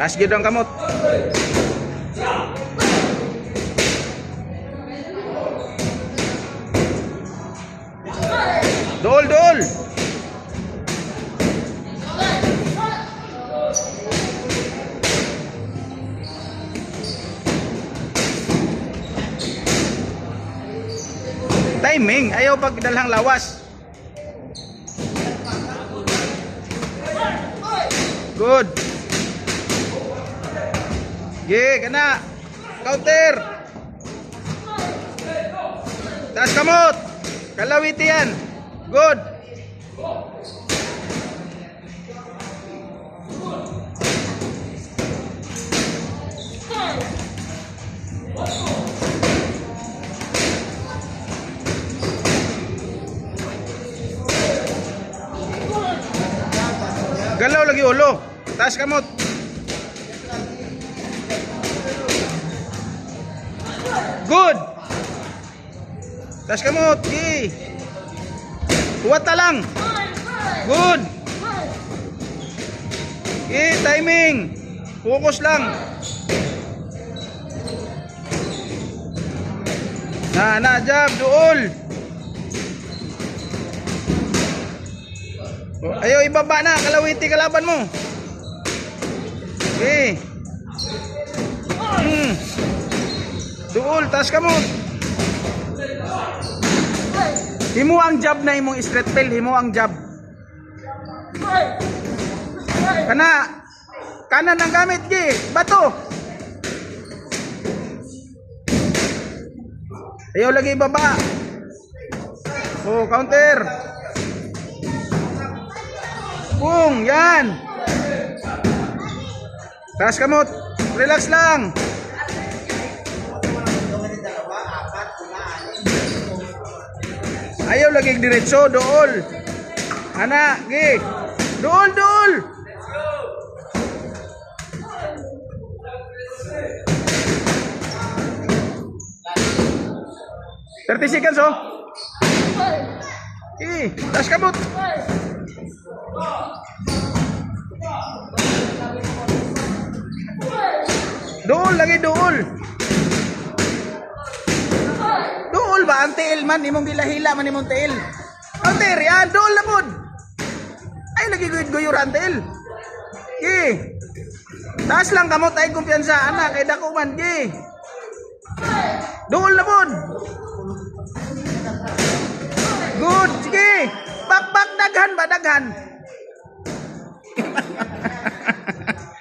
As gyud ang kamot. Dol, dol. Timing, ayaw pagdalhang lawas. Good. Kana. Counter. Taas kamot. Kalawiti yan. Good. Galaw lagi ulo. Taas kamot. Good. Taas kamot. Kuwat na lang. Good. Timing. Focus lang. Jab, duol. Ayaw ibaba na, kalawiti kalaban mo. Duol, taas ka mo. Himo ang jab na imong straight fail, himo ang jab. Kanan ang gamit, bato. Ayaw lagi ibaba. Counter. Boom, yan. Taas kamot. Relax lang. Ayaw lagi diretso, dool. Dool, dool. Thirty seconds, taas kamot. Dool lagi, dool. Dool ba ang tiil man, imong gilahila man imong tiil. Counter yan, dool na pod. Ay lagi guyur ang tiil. Taas lang kamot ay kumpiyansa ana kay dako man. Dool na pod. Good, sige. Back daghan ba daghan.